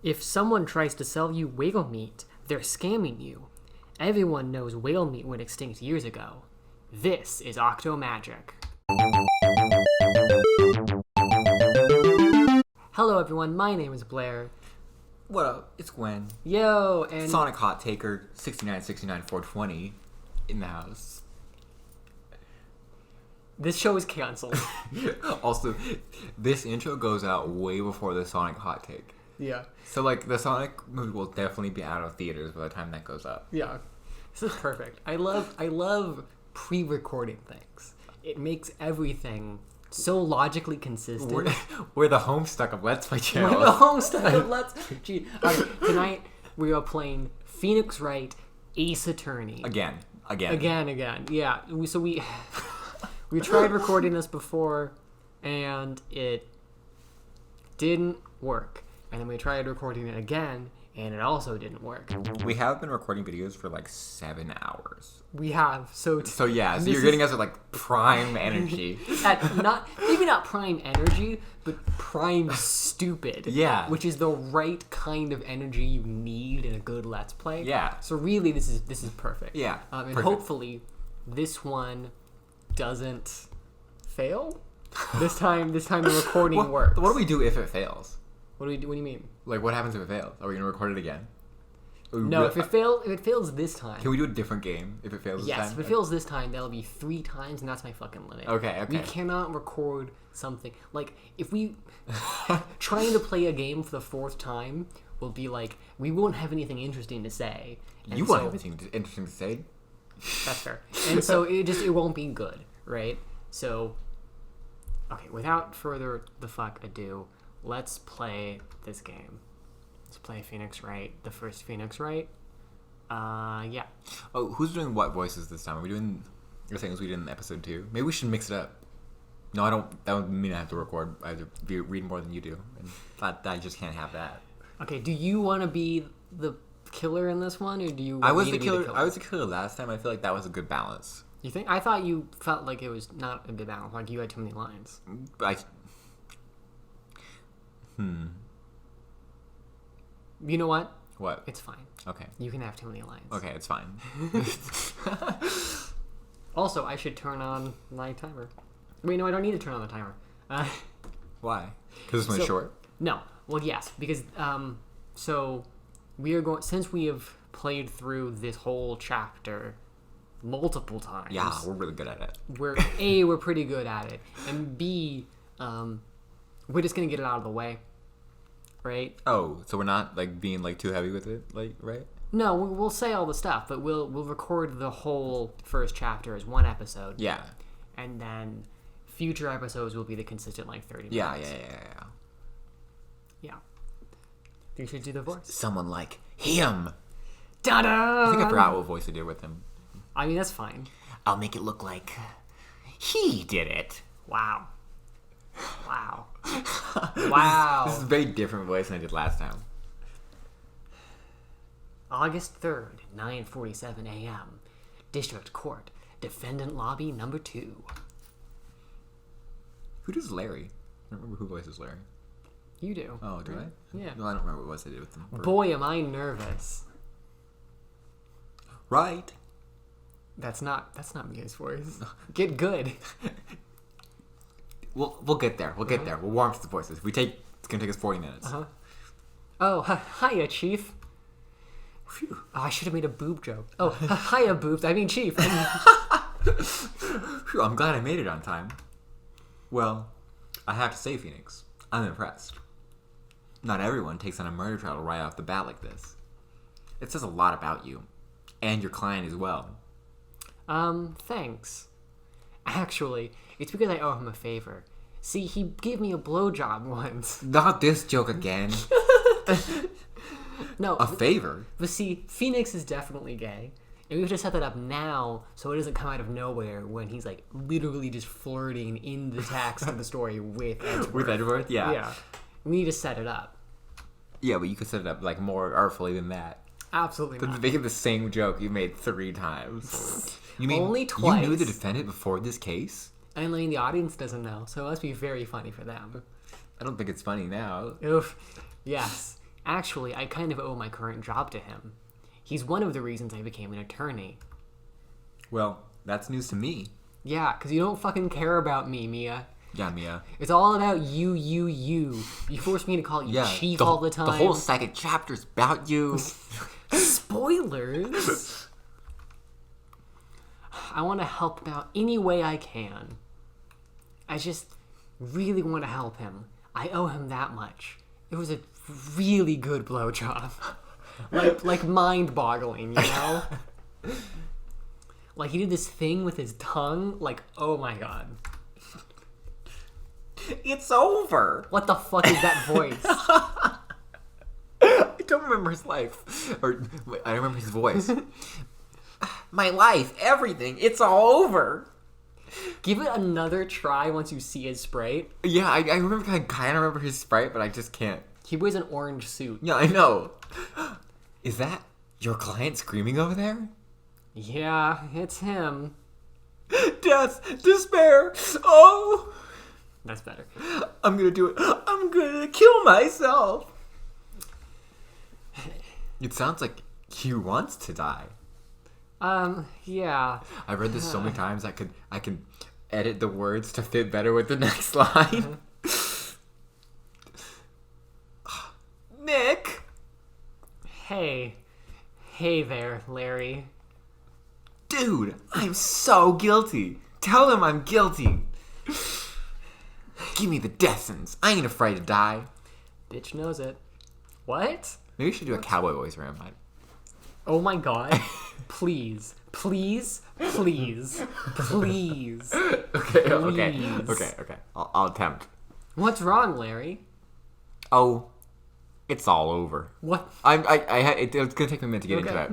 If someone tries to sell you whale meat, they're scamming you. Everyone knows whale meat went extinct years ago. This is OCTOMAGIC. Hello everyone, my name is Blair. What up? It's Gwen. Yo, and Sonic Hot Taker 6969420 in the house. This show is canceled. Also, this intro goes out way before the Sonic Hot Take. Yeah. So, like, the Sonic movie will definitely be out of theaters by the time that goes up. Yeah. This is perfect. I love pre-recording things. It makes everything so logically consistent. We're the Homestuck of Let's Play channels. We're the Homestuck of Let's... Gee, okay, tonight we are playing Pheonix Wright, Ace Attorney. Again. Yeah. We tried recording this before, and it didn't work. And then we tried recording it again, and it also didn't work. We have been recording videos for like 7 hours. We have. So you're getting us with like prime energy. Maybe not prime energy, but prime stupid. Yeah. Which is the right kind of energy you need in a good Let's Play. Yeah. So really, this is perfect. Yeah. And perfect. hopefully, this one doesn't fail. This time the recording works. What do we do if it fails? What do you mean? Like, what happens if it fails? Are we gonna record it again? No, if it fails this time. Can we do a different game if it fails this time? Yes, if it fails this time, that'll be 3 times, and that's my fucking limit. Okay. We cannot record something. Like, if we... trying to play a game for the 4th time will be like, we won't have anything interesting to say. You won't have anything interesting to say. That's fair. And so it won't be good, right? So, okay, without further the fuck ado, let's play this game. Let's play Pheonix Wright, the first Pheonix Wright. Yeah. Oh, who's doing what voices this time? Are we doing the same as we did in episode 2? Maybe we should mix it up. No, I don't. That would mean I have to record. I have to read more than you do, and I just can't have that. Okay. Do you want to be the killer in this one, or do you? I was the killer. I was the killer last time. I feel like that was a good balance. You think? I thought you felt like it was not a good balance. Like you had too many lines. You know what? What? It's fine. Okay. You can have too many lines. Okay, it's fine. Also, I should turn on my timer. Wait, no, I don't need to turn on the timer. Why? Because this one's short? No. Well, yes, because so we are going, since we have played through this whole chapter multiple times. Yeah, we're really good at it. We're pretty good at it, and B, we're just gonna get it out of the way. Right? Oh, so we're not like being like too heavy with it, like, right? No, we'll say all the stuff, but we'll record the whole first chapter as one episode. Yeah. And then future episodes will be the consistent like 30 minutes. Yeah. Yeah. You should do the voice. Someone like him. Da-da! I think I forgot what voice I did with him. I mean, that's fine. I'll make it look like he did it. Wow. This is a very different voice than I did last time. August 3rd, 9:47 a.m. District Court, Defendant Lobby Number 2. Who does Larry? I don't remember who voices Larry. You do. Oh, do right? I? Yeah. No, I don't remember what voice I did with him. Boy, am I nervous. Right. That's not Mia's voice. Get good. We'll get there. We'll get there. We'll warm up to the voices. It's gonna take us 40 minutes. Oh, hiya, Chief. Phew. Oh, I should have made a boob joke. Oh, hiya, boobs. I mean, Chief. Phew, I'm glad I made it on time. Well, I have to say, Pheonix, I'm impressed. Not everyone takes on a murder trial right off the bat like this. It says a lot about you, and your client as well. Thanks. Actually, it's because I owe him a favor. See, he gave me a blowjob once. Not this joke again. No. A favor? But see, Pheonix is definitely gay. And we have to set that up now so it doesn't come out of nowhere when he's like literally just flirting in the text of the story with Edgeworth. With Edgeworth? Yeah. Yeah. We need to set it up. Yeah, but you could set it up like more artfully than that. Absolutely not. Making the same joke you made 3 times. You mean only twice? You knew the defendant before this case? I mean, the audience doesn't know, so it must be very funny for them. I don't think it's funny now. Oof. Yes. Actually, I kind of owe my current job to him. He's one of the reasons I became an attorney. Well, that's news to me. Yeah, because you don't fucking care about me, Mia. Yeah, Mia. It's all about you. You force me to call you Chief all the time. The whole second chapter's about you. Spoilers! I want to help him out any way I can. I just really want to help him. I owe him that much. It was a really good blowjob. like mind-boggling, you know? Like, he did this thing with his tongue. Like, oh my god. It's over. What the fuck is that voice? I don't remember his life. Or, I remember his voice. My life, everything, it's all over. Give it another try once you see his sprite. Yeah, I remember, I kind of remember his sprite, but I just can't. He wears an orange suit. Yeah, I know. Is that your client screaming over there? Yeah, it's him. Death, despair, oh! That's better. I'm gonna do it. I'm gonna kill myself. It sounds like he wants to die. Yeah. I've read this so many times I can edit the words to fit better with the next line. Nick! Hey there, Larry. Dude, I'm so guilty. Tell him I'm guilty. Give me the death sentence. I ain't afraid to die. Bitch knows it. What? Maybe we should do a cowboy voice for him. Oh my god. Please. Please. Please. Please. Okay. I'll attempt. What's wrong, Larry? Oh, it's all over. What? It's gonna take me a minute to get into that.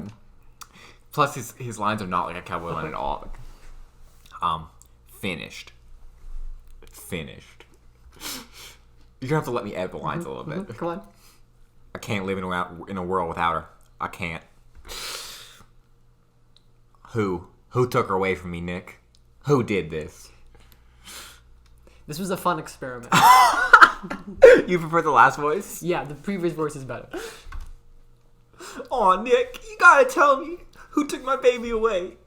Plus, his lines are not like a cowboy line at all. Finished. You're gonna have to let me edit the lines a little bit. Come on. I can't live in a world without her. I can't. Who took her away from me, Nick? Who did this? This was a fun experiment. You prefer the last voice? Yeah, the previous voice is better. Aw, Nick, you gotta tell me who took my baby away.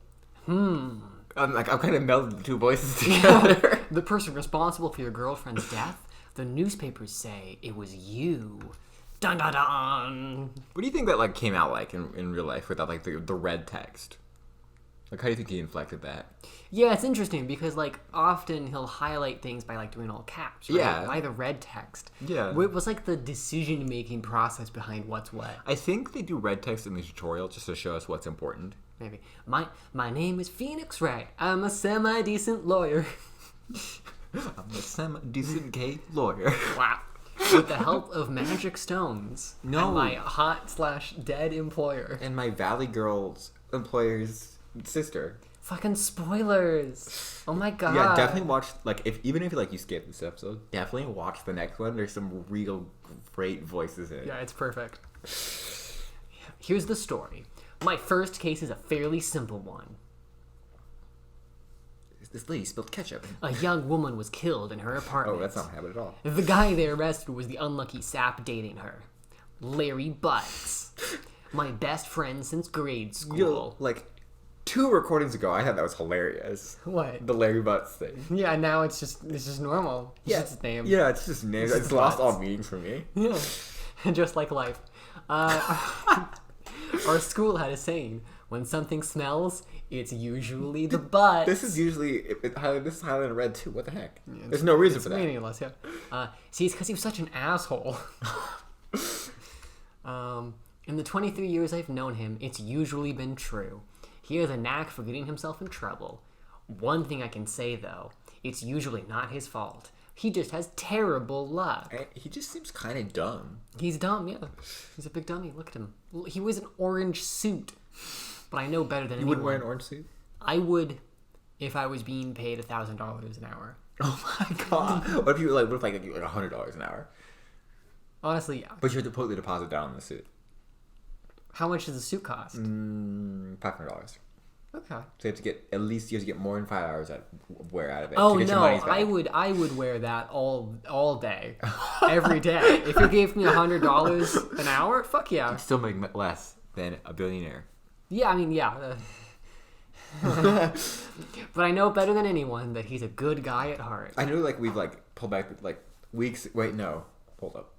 I'm kind of melded the two voices together. The person responsible for your girlfriend's death? The newspapers say it was you. Dun dun dun. What do you think that came out like in real life without the red text? Like, how do you think he inflected that? Yeah, it's interesting because often he'll highlight things by doing all caps, right? Yeah. By the red text. Yeah. What was the decision-making process behind what's what? I think they do red text in the tutorial just to show us what's important. Maybe. My name is Pheonix Wright. I'm a semi-decent lawyer. I'm a semi-decent gay lawyer. Wow. With the help of magic stones. No. And my hot/dead employer. And my Valley Girls employer's sister. Fucking spoilers. Oh my god. Yeah, definitely watch, even if you skip this episode, definitely watch the next one. There's some real great voices in it. Yeah, it's perfect. Here's the story. My first case is a fairly simple one. This lady spilled ketchup. A young woman was killed in her apartment. Oh, that's not habit at all. The guy they arrested was the unlucky sap dating her. Larry Butts. My best friend since grade school. Yo, 2 recordings ago, I thought that was hilarious. What? The Larry Butts thing. Yeah, now it's just normal. Yeah. It's his name. Yeah, it's just names. It's lost all meaning for me. Yeah. Just like life. Our school had a saying, when something smells, it's usually the butt. This is usually, this is highlighted in red too. What the heck? Yeah, there's no reason for that. It's meaningless, yeah. See, it's because he was such an asshole. In the 23 years I've known him, it's usually been true. He has a knack for getting himself in trouble. One thing I can say, though, it's usually not his fault. He just has terrible luck. He just seems kind of dumb. He's dumb, yeah. He's a big dummy. Look at him. He wears an orange suit. But I know better than anyone. You wouldn't wear an orange suit? I would if I was being paid $1,000 an hour. Oh my god. What if I give you $100 an hour? Honestly, yeah. But you have to put the deposit down on the suit. How much does the suit cost? $500. Okay. So you have to get at least more than 5 hours out of it. Oh to get no, your money's back. I would wear that all day, every day. If you gave me $100 an hour, fuck yeah. You'd still make less than a billionaire. Yeah, I mean, yeah. But I know better than anyone that he's a good guy at heart. I know, like, we've like pulled back like weeks. Wait, no, hold up.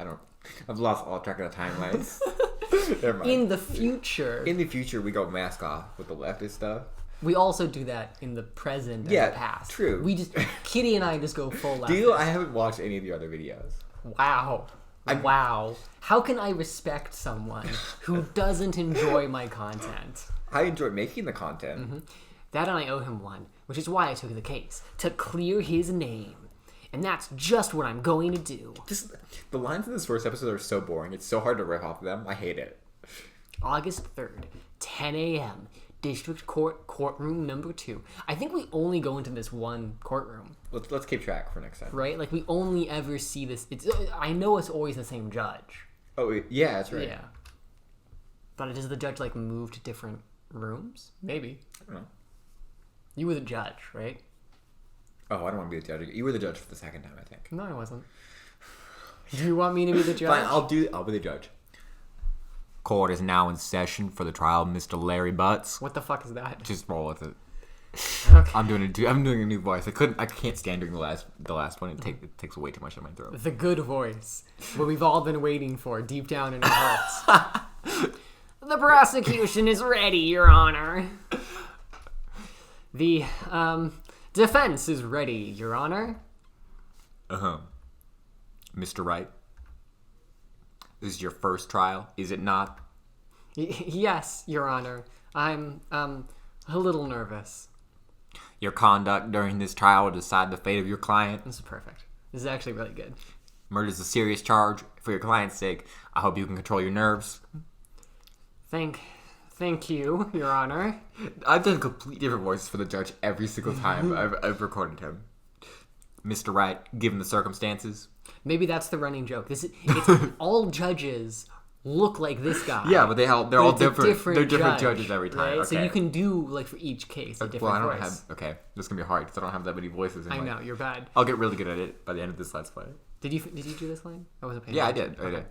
I've lost all track of the timelines. Never mind. In the future, we go mask off with the leftist stuff. We also do that in the present and the past. True. Kitty and I just go full leftist. Deal. I haven't watched any of the other videos. Wow. Wow. How can I respect someone who doesn't enjoy my content? I enjoy making the content. Mm-hmm. That and I owe him one, which is why I took the case, to clear his name. And that's just what I'm going to do. The lines in this first episode are so boring. It's so hard to rip off of them. I hate it. August 3rd, 10 a.m., District Court, Courtroom number 2. I think we only go into this one courtroom. Let's keep track for next time. Right? Like, we only ever see this. I know it's always the same judge. Oh, yeah, that's right. Yeah. But does the judge, like, move to different rooms? Maybe. I don't know. You were the judge, right? Oh, I don't want to be the judge. You were the judge for the second time, I think. No, I wasn't. Do you want me to be the judge? Fine, I'll be the judge. Court is now in session for the trial of Mr. Larry Butts. What the fuck is that? Just roll with it. Okay. I'm doing a new voice. I can't stand doing the last one. It takes way too much of my throat. The good voice, what we've all been waiting for deep down in our hearts. The prosecution is ready, Your Honor. The defense is ready, Your Honor. Mr. Wright, this is your first trial, is it not? Yes, Your Honor. I'm a little nervous. Your conduct during this trial will decide the fate of your client. This is perfect. This is actually really good. Murder is a serious charge. For your client's sake, I hope you can control your nerves. Thank you, Your Honor. I've done complete different voices for the judge every single time I've recorded him. Mr. Wright, given the circumstances. Maybe that's the running joke. It's all judges look like this guy. Yeah, but they're all different. They're different judges every time. Right? Okay. So you can do, like, for each case, a different voice. Okay, this is going to be hard because I don't have that many voices in I know, you're bad. I'll get really good at it by the end of this Let's Play. Did you do this line? I wasn't paying attention. Yeah, I did.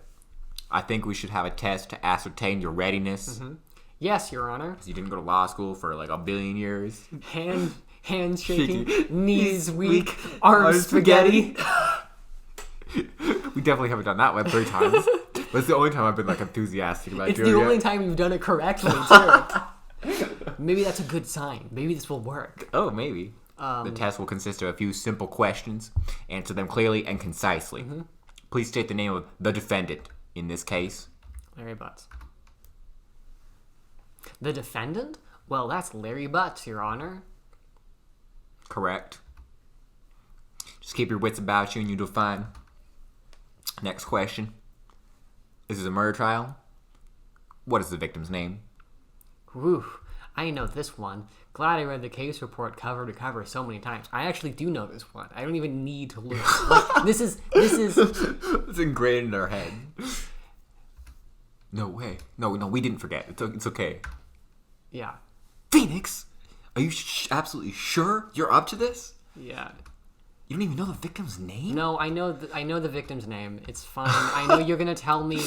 I think we should have a test to ascertain your readiness. Mm-hmm. Yes, Your Honor. Because you didn't go to law school for like a billion years. Hands shaking, knees weak, arms spaghetti. We definitely haven't done that one 3 times. But it's the only time I've been like enthusiastic about doing it. It's the only time you've done it correctly, too. Maybe that's a good sign. Maybe this will work. Oh, maybe. The test will consist of a few simple questions. Answer them clearly and concisely. Mm-hmm. Please state the name of the defendant in this case. Larry Butts. The defendant? Well, that's Larry Butts, Your Honor. Correct. Just keep your wits about you and you'll do fine. Next question. This is a murder trial. What is the victim's name? Whew. I know this one. Glad I read the case report cover to cover so many times. I actually do know this one. I don't even need to look. Like, this is... It's ingrained in our head. No way. No, we didn't forget. It's okay. Yeah. Pheonix? Are you absolutely sure you're up to this? Yeah. You don't even know the victim's name? No, I know the victim's name. It's fine. I know you're gonna tell me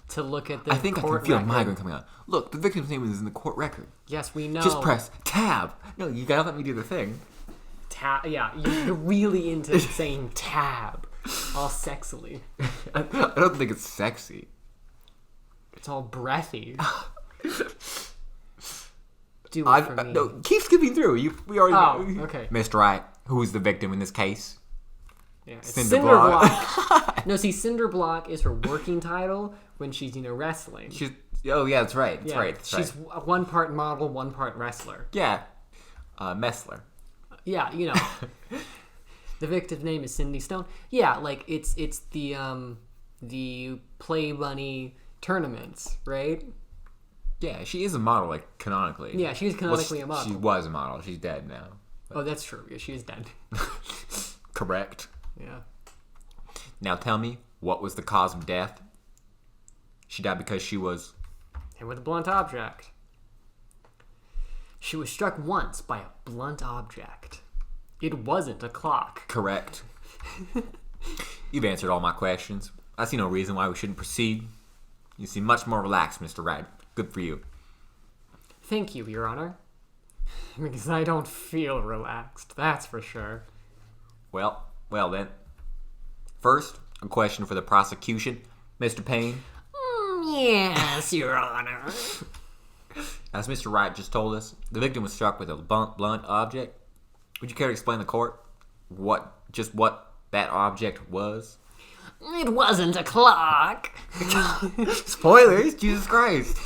to look at the court I think I can feel a migraine coming on. Look, the victim's name is in the court record. Yes, we know. Just press tab. No, you gotta let me do the thing. Tab. Yeah, you're really into saying tab, all sexily. I don't think it's sexy. It's all breathy. Do it for me. No, keep skipping through. We already. Oh, okay. Mr. Wright, who is the victim in this case? Yeah, Cinderblock. No, see, Cinderblock is her working title when she's wrestling. Oh yeah, that's right. That's right. She's one part model, one part wrestler. Yeah, Messler. Yeah, the victim's name is Cindy Stone. Yeah, like it's the Play Bunny tournaments, right? Yeah, she is a model, like, canonically. Yeah, she's canonically a model. She was a model. She's dead now. But... Oh, that's true. Yeah, she is dead. Correct. Yeah. Now tell me, what was the cause of death? She died because she was... hit with a blunt object. She was struck once by a blunt object. It wasn't a clock. Correct. You've answered all my questions. I see no reason why we shouldn't proceed. You seem much more relaxed, Mr. Wright. Good for you. Thank you, Your Honor. Because I don't feel relaxed, that's for sure. Well then. First, a question for the prosecution. Mr. Payne? Yes, Your Honor. As Mr. Wright just told us, the victim was struck with a blunt object. Would you care to explain the court what that object was? It wasn't a clock. Spoilers, Jesus Christ.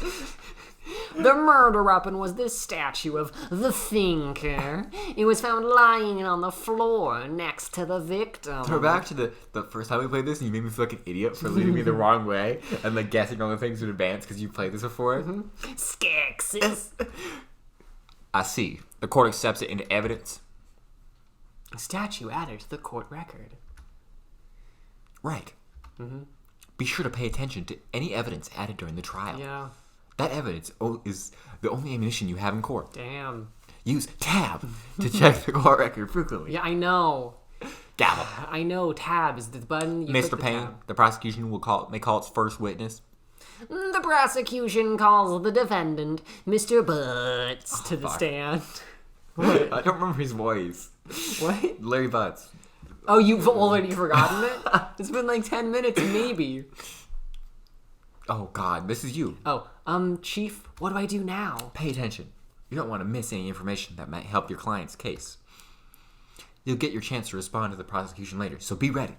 The murder weapon was this statue of the Thinker. It was found lying on the floor next to the victim. We're back to the first time we played this, and you made me feel like an idiot for leading me the wrong way and like guessing all the things in advance because you played this before. Skeksis. I see. The court accepts it into evidence. A statue added to the court record. Right. Be sure to pay attention to any evidence added during the trial. Yeah. That evidence is the only ammunition you have in court. Damn. Use tab to check the court record frequently. Yeah, I know. Gavel. I know. Tab is the button. Mr. Payne, the prosecution may call its first witness. The prosecution calls the defendant, Mr. Butts, to the stand. What? I don't remember his voice. What? Larry Butts. Oh, you've already forgotten it? It's been like 10 minutes, maybe. Oh, God, this is you. Oh, Chief, what do I do now? Pay attention. You don't want to miss any information that might help your client's case. You'll get your chance to respond to the prosecution later, so be ready.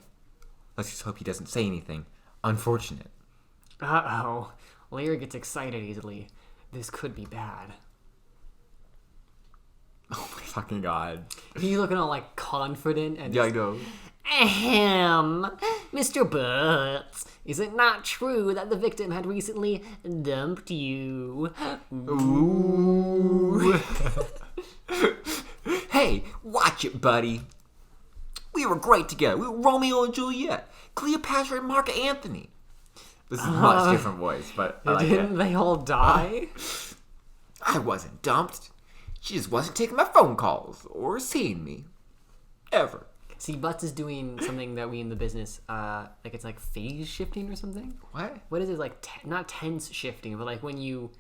Let's just hope he doesn't say anything unfortunate. Uh-oh. Larry gets excited easily. This could be bad. Oh my fucking God. He's looking all, like, confident and... Yeah, I know. Ahem. Mr. Butts, is it not true that the victim had recently dumped you? Ooh. Hey, watch it, buddy. We were great together. We were Romeo and Juliet. Cleopatra and Mark Antony. This is a much different voice, but I like Didn't they all die? I wasn't dumped. She just wasn't taking my phone calls or seeing me. Ever. See, Butts is doing something that we in the business, like it's like phase shifting or something. What? What is it, like, not tense shifting, but like when you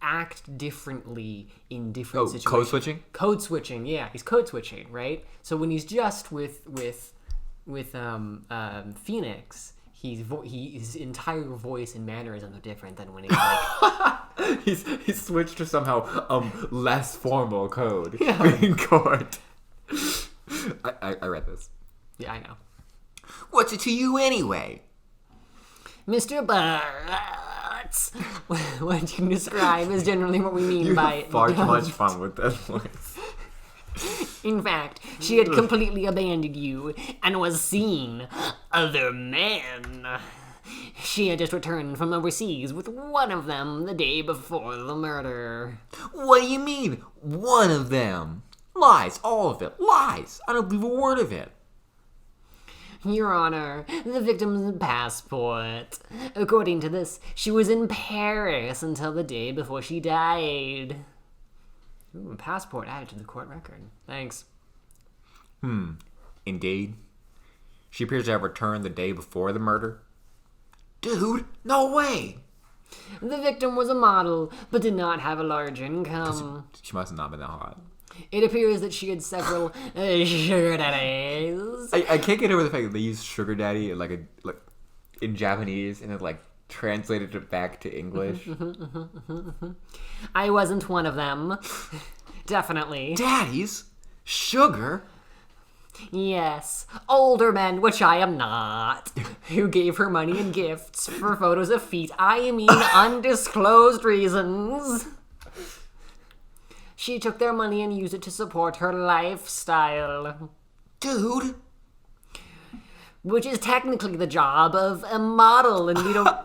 act differently in different situations. Code switching? Code switching, yeah. He's code switching, right? So when he's just with Pheonix, his entire voice and mannerisms are different than when he's like... he's switched to somehow less formal code in court. I read this. Yeah, I know. What's it to you anyway? Mr. Butts, what you describe is generally what we mean by... You have far too much fun with that voice. In fact, she had completely abandoned you and was seeing other men. She had just returned from overseas with one of them the day before the murder. What do you mean, one of them? Lies, all of it. Lies. I don't believe a word of it. Your Honor, the victim's passport. According to this, she was in Paris until the day before she died. Ooh, a passport added to the court record. Thanks. Indeed. She appears to have returned the day before the murder. Dude, no way! The victim was a model, but did not have a large income. She must have not been that hot. It appears that she had several sugar daddies. I can't get over the fact that they use sugar daddy like in Japanese and then translated it back to English. I wasn't one of them. Definitely. Daddies? Sugar? Yes, older men, which I am not, who gave her money and gifts for photos of feet. I mean undisclosed reasons. She took their money and used it to support her lifestyle. Dude. Which is technically the job of a model, and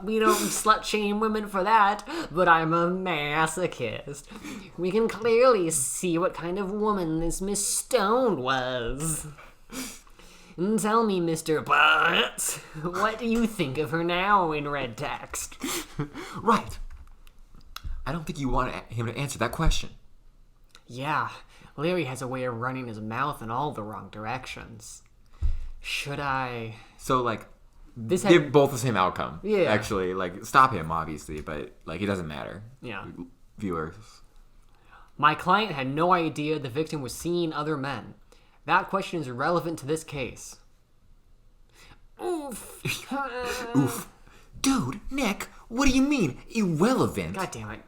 we don't slut shame women for that, but I'm a masochist. We can clearly see what kind of woman this Miss Stone was. And tell me, Mr. Butts, what do you think of her now in red text? Right. I don't think you want him to answer that question. Yeah, Larry has a way of running his mouth in all the wrong directions. Should I... So, like, they're both the same outcome. Yeah. Actually, like, stop him, obviously, but, like, it doesn't matter. Yeah. Viewers. My client had no idea the victim was seeing other men. That question is irrelevant to this case. Oof. Oof. Dude, Nick, what do you mean, irrelevant? God damn it.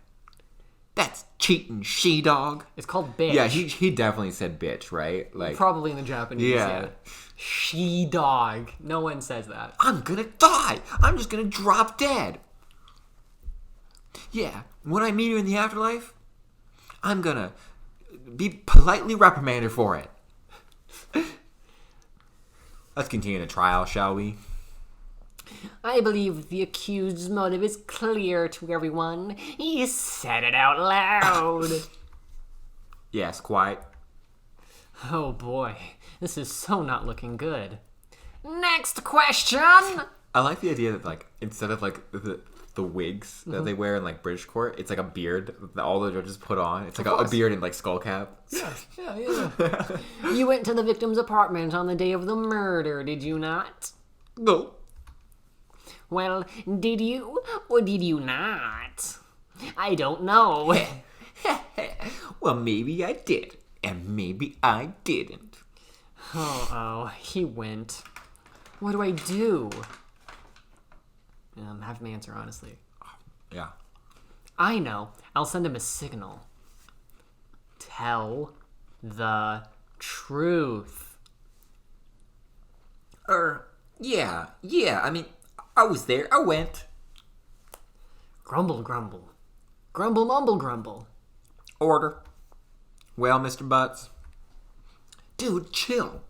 That's cheating, she-dog. It's called bitch. Yeah, he definitely said bitch, right? Like, probably in the Japanese, yeah. She-dog. No one says that. I'm gonna die. I'm just gonna drop dead. Yeah, when I meet you in the afterlife, I'm gonna be politely reprimanded for it. Let's continue the trial, shall we? I believe the accused's motive is clear to everyone. He said it out loud. Yes, quite. Oh boy, this is so not looking good. Next question! I like the idea that, like, instead of, like, the wigs that they wear in, like, British court, it's like a beard that all the judges put on. It's like a beard and, like, skull cap. Yeah. You went to the victim's apartment on the day of the murder, did you not? No. Well, did you or did you not? I don't know. Well, maybe I did, and maybe I didn't. Oh, he went. What do I do? Have him answer, honestly. Yeah. I know. I'll send him a signal. Tell the truth. Yeah. I mean, I was there. I went. Grumble, grumble. Grumble, mumble, grumble. Order. Well, Mr. Butts. Dude, chill.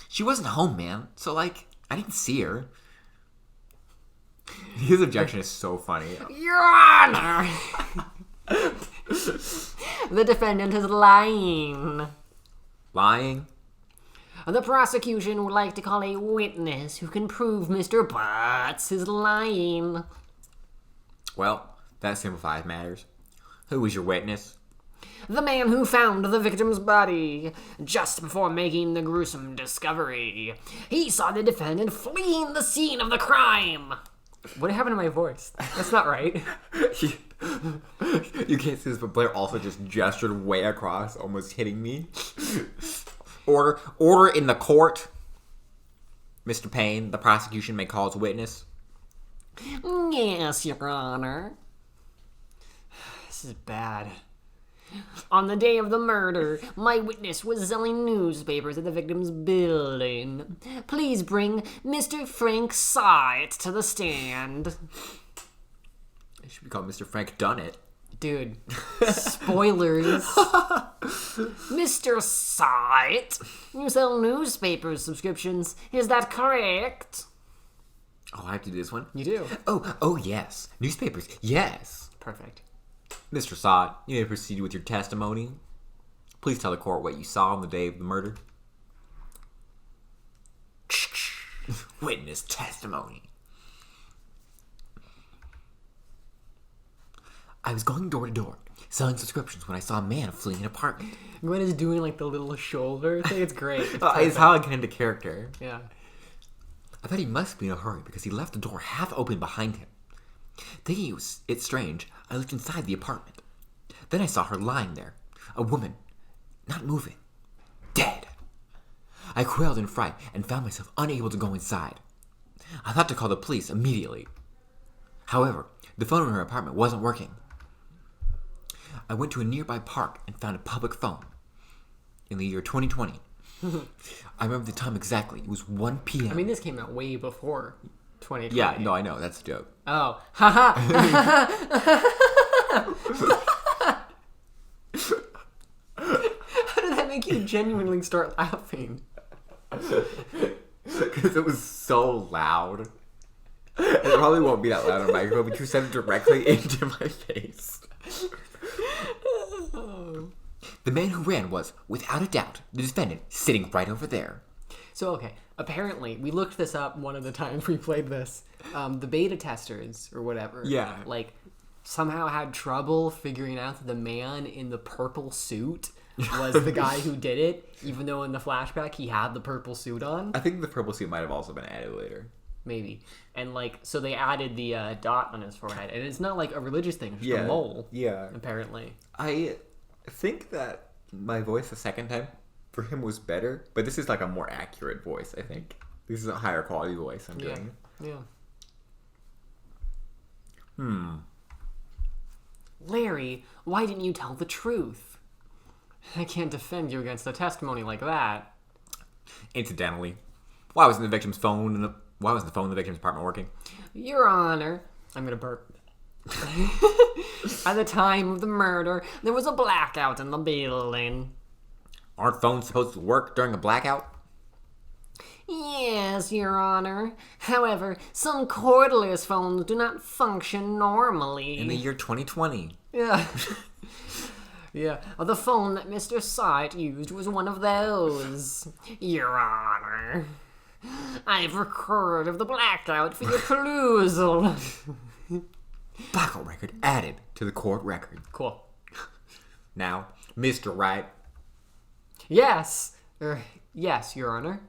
She wasn't home, man. So, like, I didn't see her. His objection is so funny. Your Honor! The defendant is lying. Lying? The prosecution would like to call a witness who can prove Mr. Butts is lying. Well, that simplifies matters. Who was your witness? The man who found the victim's body just before making the gruesome discovery. He saw the defendant fleeing the scene of the crime. What happened to my voice? That's not right. You can't see this, but Blair also just gestured way across, almost hitting me. Order in the court. Mr. Payne, the prosecution may call as witness. Yes, Your Honor. This is bad. On the day of the murder, my witness was selling newspapers at the victim's building. Please bring Mr. Frank Wright to the stand. It should be called Mr. Frank Dunnett. Dude, spoilers. Mr. Wright, you sell newspaper subscriptions, is that correct? Oh, I have to do this one? You do. Oh, yes. Newspapers, yes. Perfect. Mr. Sod, you may proceed with your testimony. Please tell the court what you saw on the day of the murder. Witness testimony. I was going door to door, selling subscriptions when I saw a man fleeing an apartment. Gwen is doing like the little shoulder thing. It's great. It's how I get into character. Yeah. I thought he must be in a hurry because he left the door half open behind him. Thinking it's strange, I looked inside the apartment. Then I saw her lying there, a woman, not moving, dead. I quailed in fright and found myself unable to go inside. I thought to call the police immediately. However, the phone in her apartment wasn't working. I went to a nearby park and found a public phone. In the year 2020. I remember the time exactly. It was 1 p.m. I mean, this came out way before 2020. Yeah, no, I know. That's a joke. Oh. Haha. How did that make you genuinely start laughing? Because it was so loud. It probably won't be that loud on a microphone, but you said it directly into my face. The man who ran was, without a doubt, the defendant sitting right over there. So, okay, apparently, we looked this up one of the times we played this. The beta testers, or whatever, yeah, like, somehow had trouble figuring out that the man in the purple suit was the guy who did it, even though in the flashback he had the purple suit on. I think the purple suit might have also been added later. Maybe. And, like, so they added the dot on his forehead. And it's not, like, a religious thing. It's just a mole. Yeah. Apparently. I think that my voice the second time for him was better, but this is, like, a more accurate voice, I think. This is a higher quality voice I'm doing. Yeah. Larry, why didn't you tell the truth? I can't defend you against a testimony like that. Incidentally, why wasn't the victim's phone in the victim's apartment working? Your Honor, I'm gonna burp. At the time of the murder, there was a blackout in the building. Aren't phones supposed to work during a blackout? Yes, Your Honor. However, some cordless phones do not function normally. In the year 2020. Yeah. Yeah. The phone that Mr. Sight used was one of those. Your Honor. I've recorded the blackout for your perusal. Blackout record added to the court record. Cool. Now, Mr. Wright. Yes. Yes, Your Honor.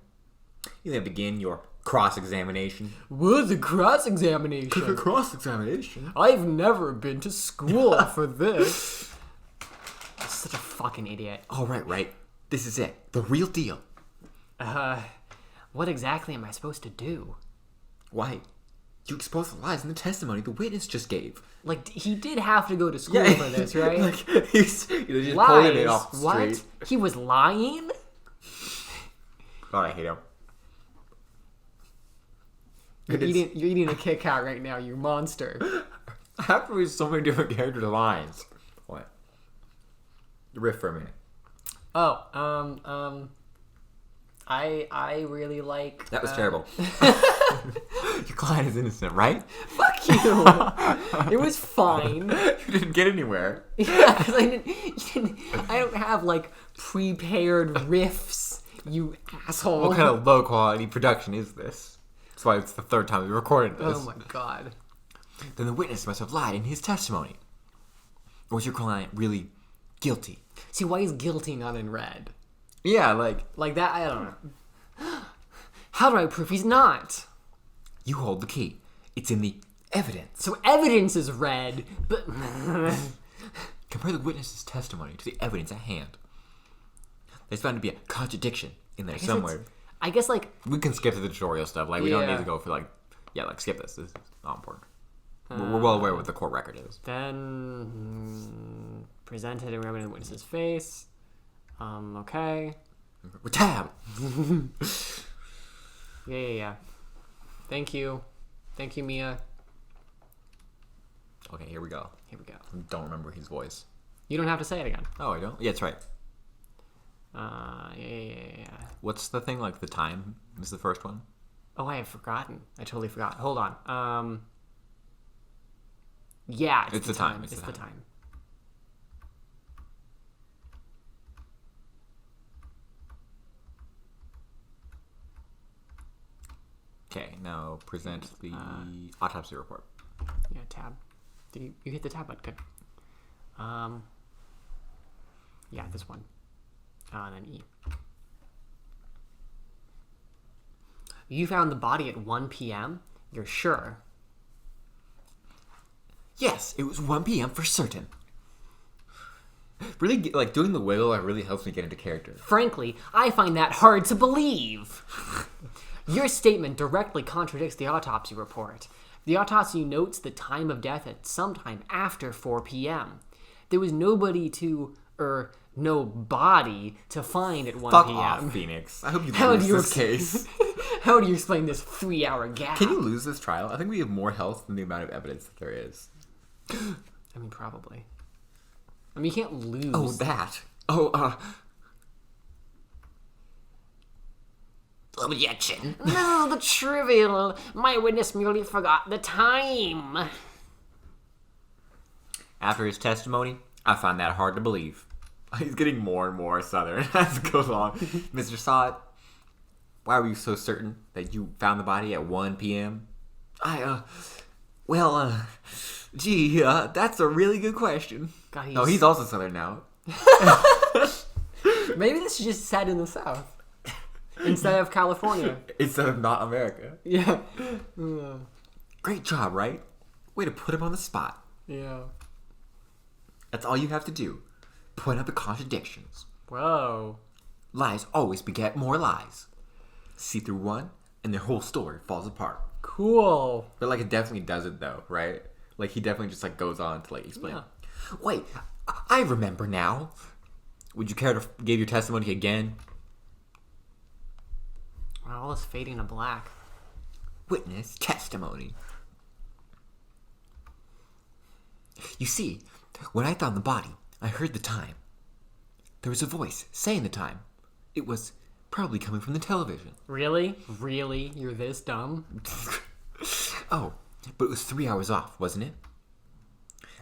You may begin your cross-examination. What's a cross-examination? Cross-examination? I've never been to school for this. I'm such a fucking idiot. All right. This is it. The real deal. What exactly am I supposed to do? Why? You expose the lies in the testimony the witness just gave. Like, he did have to go to school for this, right? Like, he's just lies? pulling it off the what? street. He was lying? God, I hate him. You're eating a Kit Kat right now, you monster. How can we so many different character lines? What? Riff for a minute. I really like... That was terrible. Your client is innocent, right? Fuck you! It was fine. You didn't get anywhere. Yeah, because I don't have, like, prepared riffs, you asshole. What kind of low quality production is this? That's why it's the third time we recorded this. Oh my god. Then the witness must have lied in his testimony. Or was your client really guilty? See, why is guilty not in red? Yeah, like that, I don't know. How do I prove he's not? You hold the key. It's in the evidence. So evidence is red, but... Compare the witness's testimony to the evidence at hand. There's bound to be a contradiction in there somewhere. I guess, like... We can skip to the tutorial stuff. Like, we don't need to go for, like... Yeah, like, skip this. This is not important. We're well aware what the court record is. Then... presented and rubbing in the witness's face. Okay. Tab! Yeah. Thank you, Mia. Okay, here we go. Don't remember his voice. You don't have to say it again. Oh, I don't? Yeah, that's right. Yeah. What's the thing, like, the time is the first one? Oh, I have forgotten. I totally forgot. Hold on. Yeah, it's the time. It's the time. Okay, now present the autopsy report. Yeah, tab. You hit the tab button. Good. Yeah, this one. And then E. You found the body at 1 p.m.? You're sure? Yes, it was 1 p.m. for certain. Really, like, doing the wiggle really helps me get into character. Frankly, I find that hard to believe. Your statement directly contradicts the autopsy report. The autopsy notes the time of death at sometime after 4 p.m. There was no body to find at 1 Fuck p.m. off, Pheonix. I hope you lose this case. How do you explain this 3-hour gap? Can you lose this trial? I think we have more health than the amount of evidence that there is. I mean, probably. I mean, you can't lose. Oh, that. Objection. No, the trivial. My witness merely forgot the time. After his testimony, I find that hard to believe. He's getting more and more southern as it goes on. Mr. Sod, why were you so certain that you found the body at 1 p.m.? Gee, that's a really good question. God, he's also Southern now. Maybe this is just set in the South instead of California. Instead of not America. Yeah. Great job, right? Way to put him on the spot. Yeah. That's all you have to do. Point out the contradictions. Whoa. Lies always beget more lies. See through one, and their whole story falls apart. Cool. But like, it definitely does it though, right? Like, he definitely just like goes on to like explain. Yeah. Wait, I remember now. Would you care to give your testimony again? Wow, all this fading to black. Witness testimony. You see, when I found the body, I heard the time. There was a voice saying the time. It was probably coming from the television. Really? Really? You're this dumb? Oh, but it was 3 hours off, wasn't it?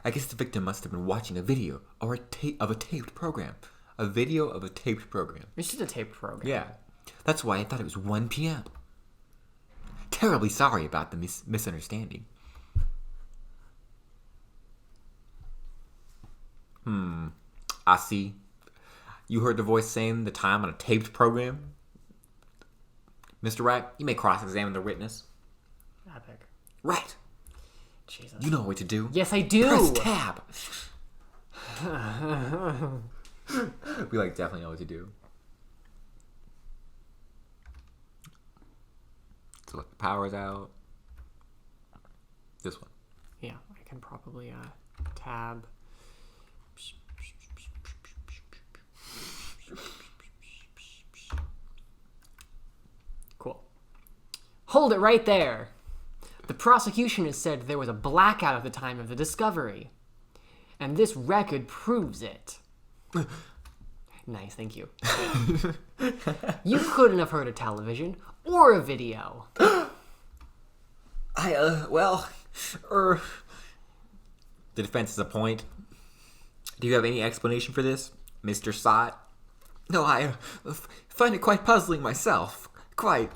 I guess the victim must have been watching a video or of a taped program. A video of a taped program. It's just a taped program. Yeah. That's why I thought it was 1 p.m. Terribly sorry about the misunderstanding. I see. You heard the voice saying the time on a taped program? Mr. Wright, you may cross-examine the witness. Epic. Right. Jesus. You know what to do. Yes, I do. Press tab. We like definitely know what to do. So like the power's out. This one. Yeah, I can probably tab. Cool. Hold it right there. The prosecution has said there was a blackout at the time of the discovery. And this record proves it. Nice, thank you. You couldn't have heard a television or a video. The defense is a point. Do you have any explanation for this, Mr. Sott? No, I find it quite puzzling myself. Quite.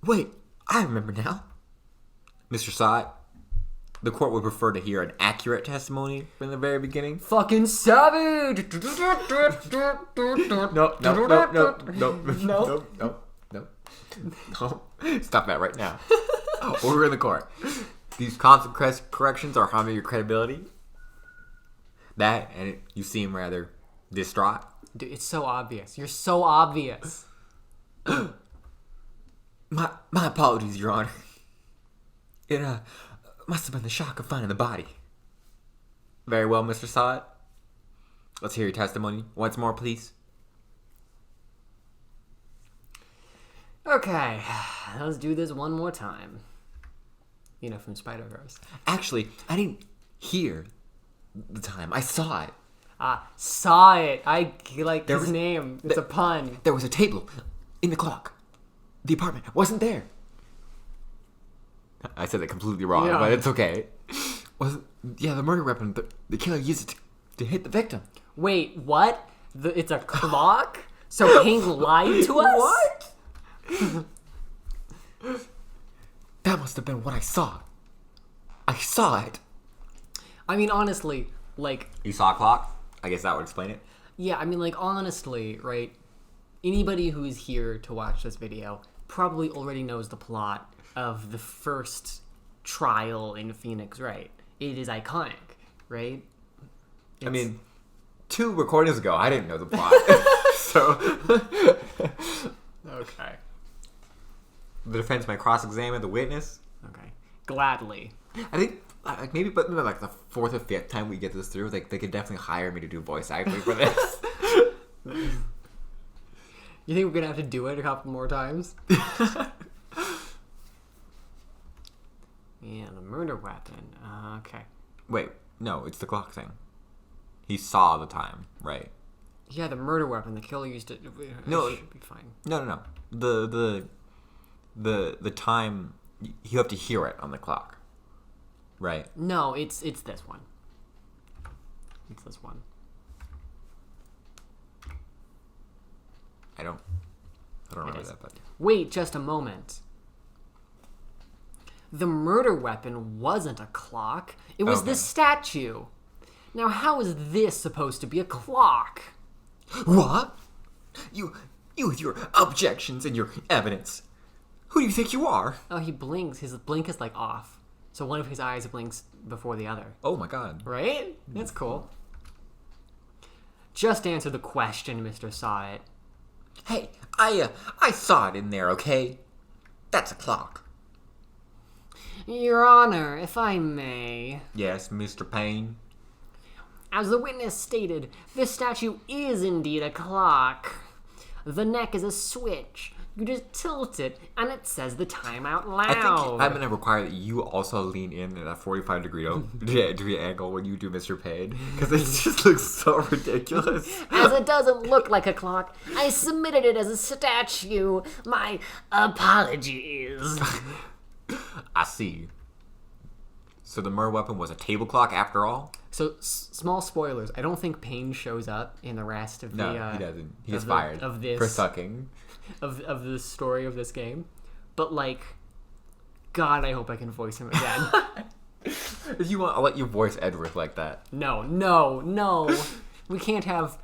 Wait, I remember now. Mr. Sott, the court would prefer to hear an accurate testimony from the very beginning. Fucking savage! No. Stop that right now. Order in the court. These constant corrections are harming your credibility. That, and you seem rather distraught. Dude, it's so obvious. You're so obvious. My apologies, Your Honor. It must have been the shock of finding the body. Very well, Mr. Sott. Let's hear your testimony once more, please. Okay, let's do this one more time. You know, from Spider-Verse. Actually, I didn't hear the time. I saw it. Saw it. I like his name. It's a pun. There was a table in the clock. The apartment wasn't there. I said that completely wrong, but it's okay. The murder weapon, the killer used it to hit the victim. Wait, what? It's a clock? So Hank lied to us? What? That must have been what I saw. I saw it. I mean, honestly, like... You saw a clock? I guess that would explain it. Yeah, I mean, like, honestly, right? Anybody who's here to watch this video probably already knows the plot of the first trial in Pheonix Wright. It is iconic, right? I mean, 2 recordings ago, I didn't know the plot. So... Okay. The defense might cross-examine the witness. Okay. Gladly. I think maybe like the 4th or 5th time we get this through, like they could definitely hire me to do voice acting for this. You think we're gonna have to do it a couple more times? Yeah, the murder weapon. Okay. Wait, no, it's the clock thing. He saw the time, right? Yeah, the murder weapon. The killer used it. No, it should be fine. No. The time, you have to hear it on the clock, right? No, it's this one. It's this one. I don't remember that, but wait just a moment. The murder weapon wasn't a clock. It was the statue. Now, how is this supposed to be a clock? What? You with your objections and your evidence. Who do you think you are? Oh, he blinks. His blink is, like, off. So one of his eyes blinks before the other. Oh, my God. Right? That's cool. Just answer the question, Mr. Saw It. Hey, I saw it in there, okay? That's a clock. Your Honor, if I may. Yes, Mr. Payne. As the witness stated, this statue is indeed a clock. The neck is a switch. You just tilt it, and it says the time out loud. I think I'm going to require that you also lean in at a 45-degree angle when you do Mr. Payne, because it just looks so ridiculous. As it doesn't look like a clock, I submitted it as a statue. My apologies. I see. So the murder weapon was a table clock after all? So, small spoilers. I don't think Payne shows up in the rest of the... No, he doesn't. He gets fired of this, for sucking. Of the story of this game. But, like, God, I hope I can voice him again. If you want, I'll let you voice Edward like that. No. We can't have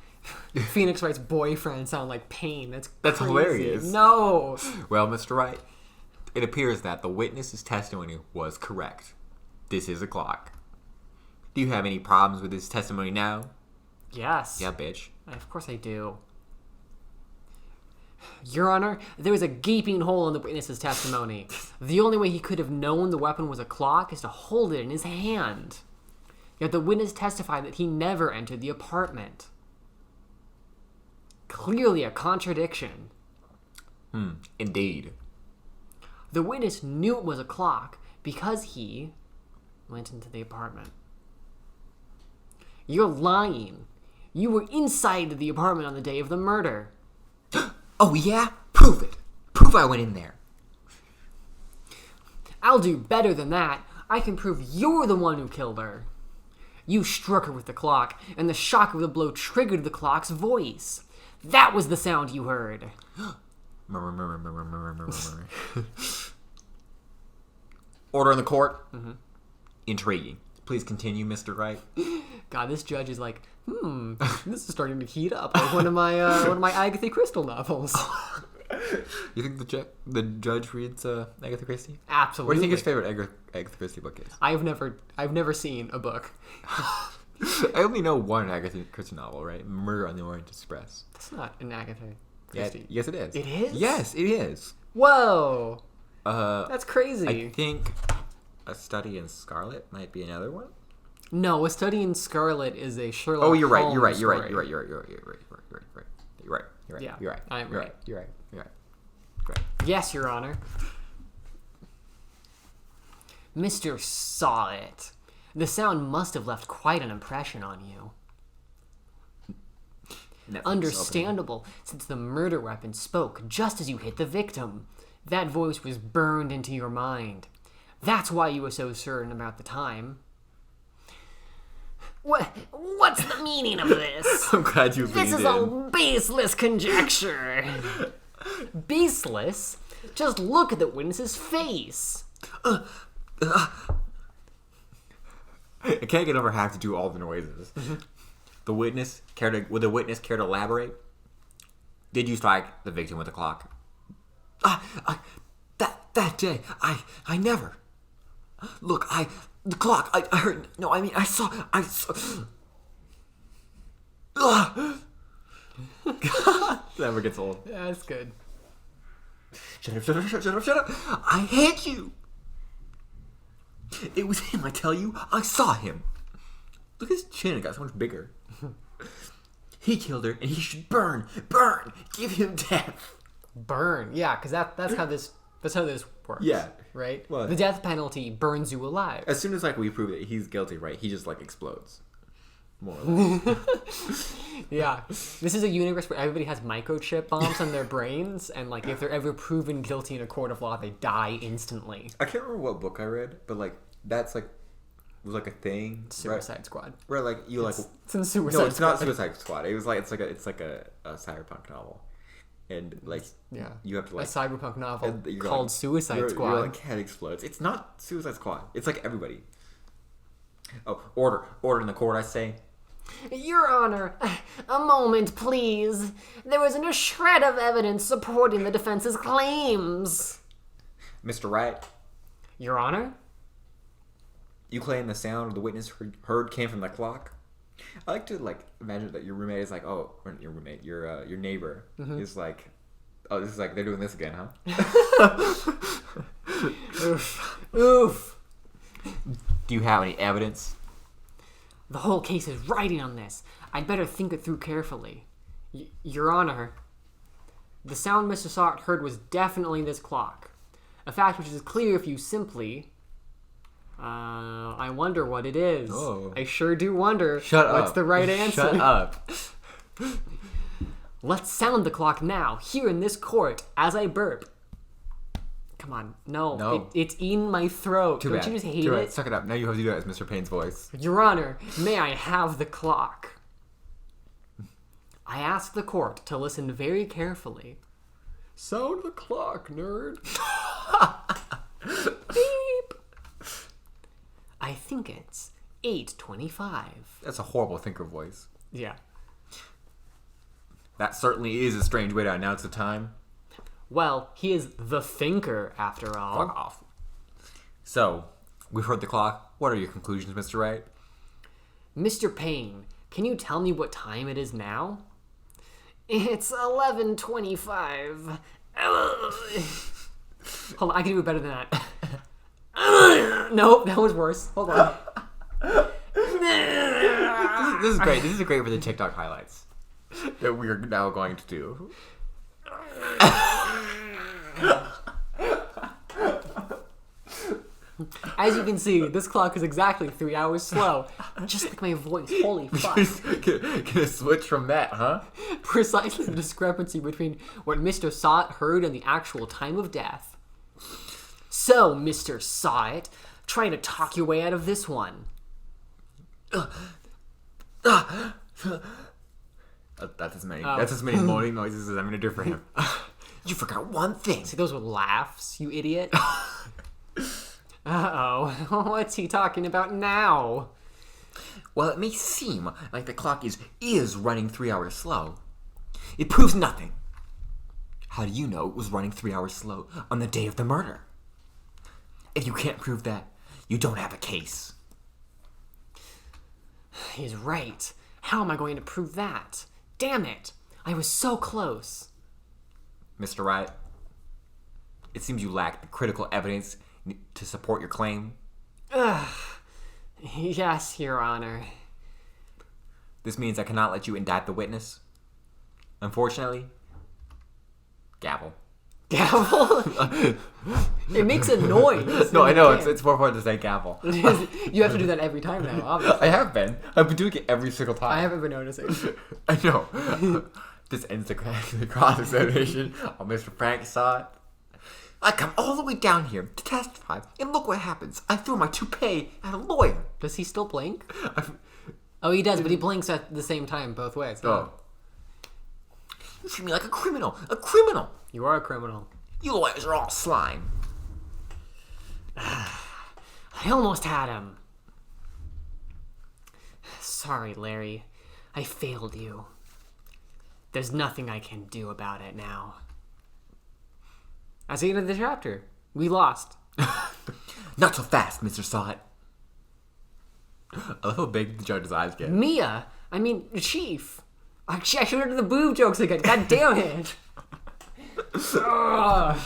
Pheonix Wright's boyfriend sound like Payne. That's crazy. Hilarious. No. Well, Mr. Wright, it appears that the witness's testimony was correct. This is a clock. Do you have any problems with his testimony now? Yes. Yeah, bitch. Of course I do. Your Honor, there was a gaping hole in the witness's testimony. The only way he could have known the weapon was a clock is to hold it in his hand. Yet the witness testified that he never entered the apartment. Clearly a contradiction. Indeed. The witness knew it was a clock because he went into the apartment. You're lying. You were inside the apartment on the day of the murder. Oh, yeah? Prove it. Prove I went in there. I'll do better than that. I can prove you're the one who killed her. You struck her with the clock, and the shock of the blow triggered the clock's voice. That was the sound you heard. Order in the court. Intriguing. Please continue, Mr. Wright. God, this judge is like, this is starting to heat up like one of my Agatha Christie novels. You think the judge reads Agatha Christie? Absolutely. What do you think his favorite Agatha Christie book is? I've never seen a book. I only know one Agatha Christie novel, right? Murder on the Orient Express. That's not an Agatha Christie. Yes, it is. It is? Yes, it is. Whoa. That's crazy. I think A Study in Scarlet might be another one. No, A Study in Scarlet is a Sherlock Holmes. Oh, you're right. Holmes You're right. story. You're right. I'm right. You're right. Yes, Your Honor. Mr. Saw It. The sound must have left quite an impression on you. Understandable, since the murder weapon spoke just as you hit the victim. That voice was burned into your mind. That's why you were so certain about the time. What's the meaning of this? I'm glad you leaned in. This is all baseless conjecture. Baseless? Just look at the witness's face. I can't get over having to do all the noises. Would the witness care to elaborate? Did you strike the victim with a clock? That day, I never. Look, the clock, I heard, no, I mean, I saw. Never gets old. Yeah, that's good. Shut up. I hate you. It was him, I tell you. I saw him. Look at his chin, it got so much bigger. He killed her, and he should burn. Give him death. Burn, yeah, because that's how this works. Yeah, right. What? The death penalty burns you alive. As soon as we prove that he's guilty, right? He just explodes. More or less. Yeah, this is a universe where everybody has microchip bombs on their brains, and if they're ever proven guilty in a court of law, they die instantly. I can't remember what book I read, but that's was a thing. Suicide Squad. Where it's in Suicide Squad. No, it's not Suicide Squad. It was it's like a cyberpunk novel. and like Yeah. you have to like a cyberpunk novel you're called like, Suicide Squad. Your like head explodes. It's not Suicide Squad. It's like everybody. Oh, order in the court, I say. Your Honor, a moment, please. There isn't a shred of evidence supporting the defense's claims. Mr. Wright, Your Honor? you claim the sound of the witness heard came from the clock. I like to like imagine that your roommate is like, oh, or your roommate, your neighbor is like, oh, this is like they're doing this again, huh? Oof. Do you have any evidence? The whole case is riding on this. I'd better think it through carefully. Your Honor, the sound Mr. Sott heard was definitely this clock. A fact which is clear if you simply... I wonder what it is. Oh. I sure do wonder Shut up. what's the right answer. Shut up. Let's sound the clock now, here in this court, as I burp. Come on, no. It's in my throat. Too Don't bad. you just hate Too bad. it? Suck it up. Now you have to do that as Mr. Payne's voice. Your Honor, may I have the clock? I ask the court to listen very carefully. Sound the clock, nerd. Beep. I think it's 8:25. That's a horrible thinker voice. Yeah. That certainly is a strange way to announce the time. Well, he is the thinker, after all. Fuck off. So, we've heard the clock. What are your conclusions, Mr. Wright? Mr. Payne, can you tell me what time it is now? It's 11:25. Hold on, I can do it better than that. Nope, that was worse. Hold on. This is great. This is great for the TikTok highlights that we're now going to do. As you can see, this clock is exactly 3 hours slow. Just like my voice. Holy fuck. Gonna switch from that, huh? Precisely the discrepancy between what Mr. Sott heard and the actual time of death. So, Mr. Sott, try to talk your way out of this one. That's as many moaning noises as I'm gonna do for him. You forgot one thing. See, those were laughs, you idiot. Uh-oh. What's he talking about now? Well, it may seem like the clock is running 3 hours slow. It proves nothing. How do you know it was running 3 hours slow on the day of the murder? If you can't prove that, you don't have a case. He's right. How am I going to prove that? Damn it. I was so close. Mr. Wright, it seems you lack the critical evidence to support your claim. Yes, Your Honor. This means I cannot let you indict the witness. Unfortunately, gavel. Gavel? It makes a noise. No, I know. It's more important to say gavel. You have to do that every time now, obviously. I have been. I've been doing it every single time. I haven't been noticing. I know. This ends the cross-examination on Mr. Frank Sott. I come all the way down here to testify, and look what happens. I throw my toupee at a lawyer. Does he still blink? Oh, he does, but he blinks at the same time both ways. Oh. You treat me like a criminal. A criminal. You are a criminal. You lawyers are all slime. I almost had him. Sorry, Larry. I failed you. There's nothing I can do about it now. That's the end of the chapter. We lost. Not so fast, Mr. Sott. I love how big the judge's eyes get. Mia! I mean, Chief! I should have done the boob jokes again. God damn it! Cut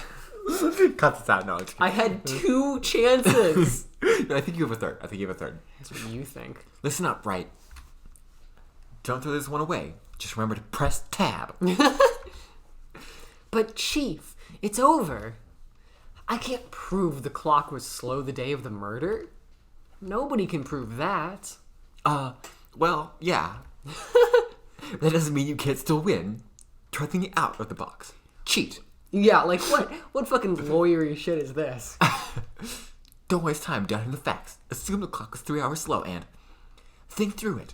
this out. No, it's I had 2 chances. I think you have a third. That's what you think. Listen up, Wright. Don't throw this one away. Just remember to press tab. But Chief, it's over. I can't prove the clock was slow the day of the murder. Nobody can prove that. Well, yeah. That doesn't mean you can't still win. Try thinking out of the box. Cheat. Yeah, like what fucking lawyery shit is this? Don't waste time doubting the facts. Assume the clock was 3 hours slow and think through it.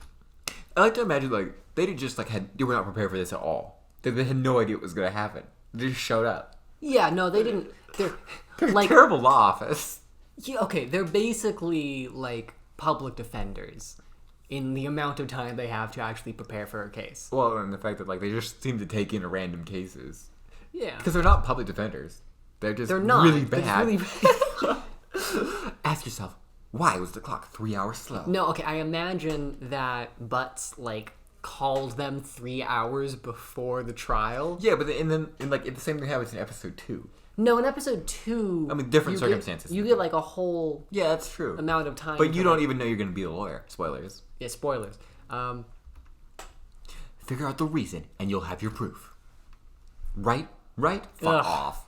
I like to imagine like they did just like they were not prepared for this at all. They had no idea what was going to happen. They just showed up. Yeah, no, they didn't. They're like terrible law office. Yeah, okay, they're basically like public defenders in the amount of time they have to actually prepare for a case. Well, and the fact that like they just seem to take in random cases. Yeah, because they're not public defenders. They're not really bad. They're just really bad. Ask yourself, why was the clock 3 hours slow? No, okay, I imagine that Butts like called them 3 hours before the trial. Yeah, but the same thing happens in episode 2. No, in episode 2... I mean, different circumstances. You get like a whole... Yeah, that's true. ...amount of time. But you don't even know you're going to be the lawyer. Spoilers. Yeah, spoilers. Figure out the reason, and you'll have your proof. Right? Fuck off.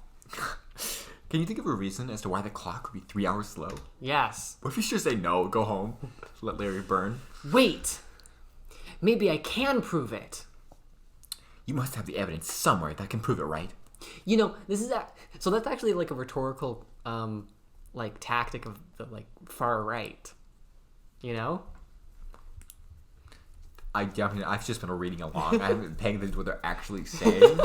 Can you think of a reason as to why the clock would be 3 hours slow? Yes. What if you should say no, go home, let Larry burn? Wait. Maybe I can prove it. You must have the evidence somewhere that can prove it, right? You know, so that's actually like a rhetorical like tactic of the like far right. You know? I've just been reading along. I haven't been paying attention to what they're actually saying.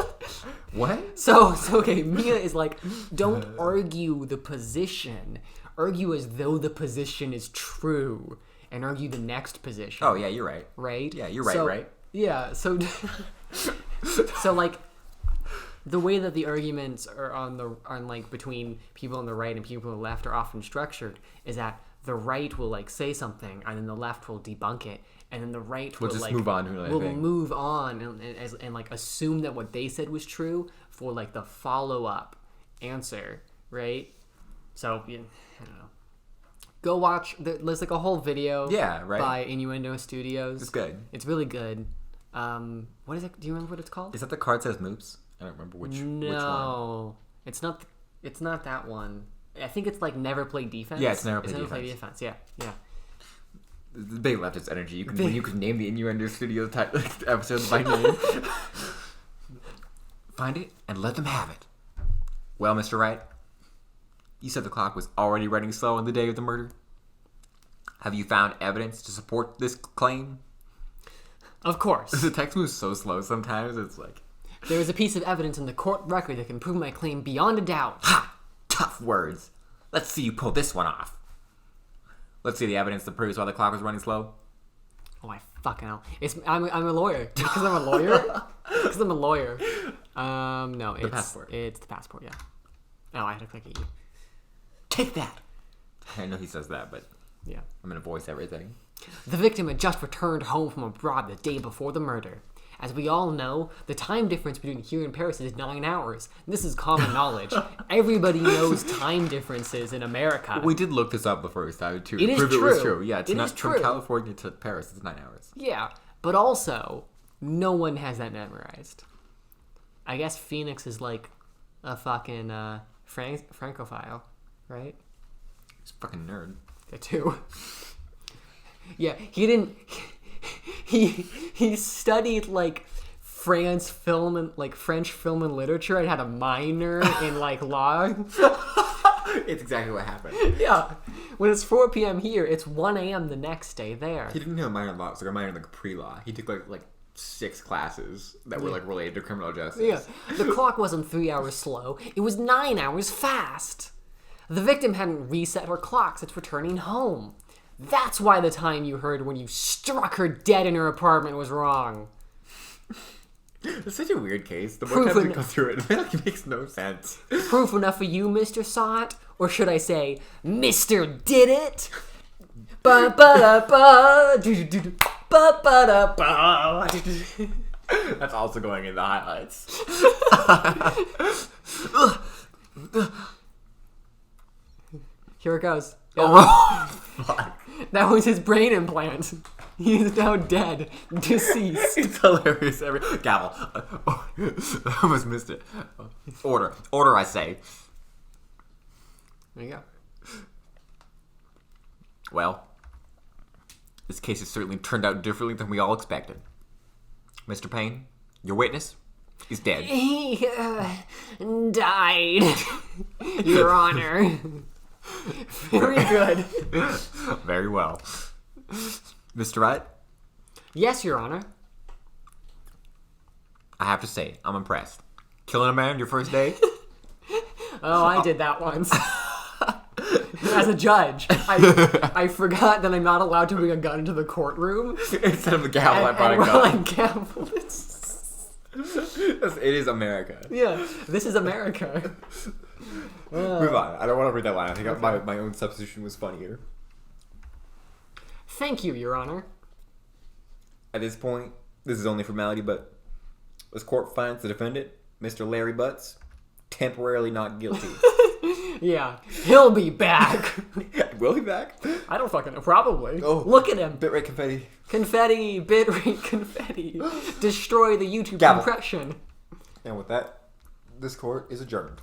What? So okay, Mia is like, don't argue the position. Argue as though the position is true, and argue the next position. Oh yeah, you're right. Right? Yeah, you're right. Right? Yeah. So, so like, the way that the arguments are on like between people on the right and people on the left are often structured is that the right will like say something, and then the left will debunk it. And then the right will just like move on to another thing. Move on and like assume that what they said was true for like the follow up answer, right? So I don't know. Go watch. There's like a whole video. Yeah, right. By Innuendo Studios. It's good. It's really good. What is it? Do you remember what it's called? Is that the card says moops? I don't remember which one. No, it's not. It's not that one. I think it's like Never Play Defense. Yeah, it's Never Play Defense. Yeah. The big leftist energy. You could name the Innuendo Studios episode by name. Find it and let them have it. Well, Mr. Wright, you said the clock was already running slow on the day of the murder. Have you found evidence to support this claim? Of course. The text moves so slow sometimes. It's like there is a piece of evidence in the court record that can prove my claim beyond a doubt. Ha! Tough words. Let's see you pull this one off. Let's see the evidence that proves why the clock was running slow. Oh, I fucking hell. I'm a lawyer. Because I'm a lawyer? Because I'm a lawyer. No, it's... passport. It's the passport, yeah. Oh, I had to click at you. Take that! I know he says that, but... Yeah. I'm gonna voice everything. The victim had just returned home from abroad the day before the murder. As we all know, the time difference between here and Paris is 9 hours. This is common knowledge. Everybody knows time differences in America. We did look this up before we started to prove it was true. Yeah, it's not true. From California to Paris. It's 9 hours. Yeah, but also, no one has that memorized. I guess Pheonix is like a fucking Francophile, right? He's a fucking nerd. Yeah, too. Yeah, he didn't... He studied like French film and literature and had a minor in like law. It's exactly what happened. Yeah. When it's 4 p.m. here, it's 1 a.m. the next day there. He didn't have a minor in law. It's like a minor in like pre-law. He took like 6 classes that were like related to criminal justice. Yeah. The clock wasn't 3 hours slow. It was 9 hours fast. The victim hadn't reset her clock since returning home. That's why the time you heard when you struck her dead in her apartment was wrong. It's such a weird case. The more times we go through it, it makes no sense. Proof enough for you, Mr. Saw It? Or should I say, Mr. Did It? Ba-ba-da-ba, do-do-do-do, ba-ba-da-ba. That's also going in the highlights. Here it goes. Oh, fuck. That was his brain implant. He is now dead, deceased. It's hilarious. Gavel. I almost missed it. Order, I say. There you go. Well, this case has certainly turned out differently than we all expected. Mr. Payne, your witness is dead. He died, Your Honor. Very good. Very well. Mr. Wright? Yes, Your Honor. I have to say, I'm impressed. Killing a man your first day? Oh, I did that once. As a judge, I forgot that I'm not allowed to bring a gun into the courtroom. Instead of a gavel, I brought a gun. Like gavel. It is America. Yeah, this is America. Move on. I don't want to read that line. I think my own substitution was funnier. Thank you, Your Honor. At this point, this is only formality, but this court finds the defendant, Mr. Larry Butts, temporarily not guilty. Yeah, he'll be back. Will he back? I don't fucking know. Probably. Oh, look at him. Bitrate confetti. Confetti, bitrate confetti. Destroy the YouTube Gavel. compression. And with that, this court is adjourned.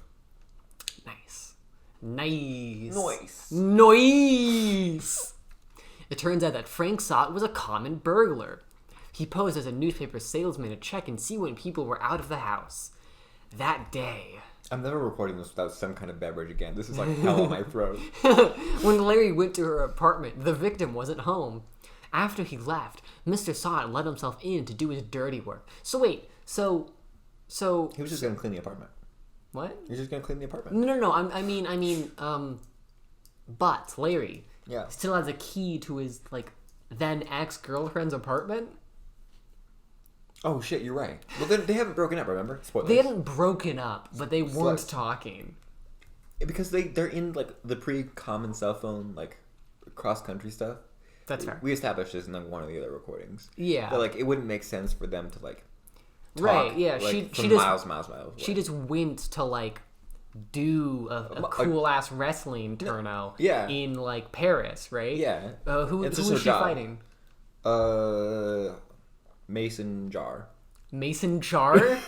Nice. Nice. Nice. Nice. It turns out that Frank Sott was a common burglar. He posed as a newspaper salesman to check and see when people were out of the house. That day... I'm never recording this without some kind of beverage again. This is like hell on my throat. When Larry went to her apartment, the victim wasn't home. After he left, Mr. Sott let himself in to do his dirty work. So wait, so... He was just going to clean the apartment. What? He was just going to clean the apartment. No. I mean, but Larry Yeah. still has a key to his, like, then ex-girlfriend's apartment. Oh, shit, you're right. Well, they haven't broken up, remember? Spoilers. They hadn't broken up, but they weren't talking. Because they're in, like, the pre-common cell phone, like, cross-country stuff. That's fair. We established this in, like, one of the other recordings. Yeah. But, like, it wouldn't make sense for them to, like, talk. Right, yeah. Like, she miles just away. She just went to, like, do a cool-ass wrestling turnout in, like, Paris, right? Yeah. Who was she fighting? Mason Jar. Mason Jar?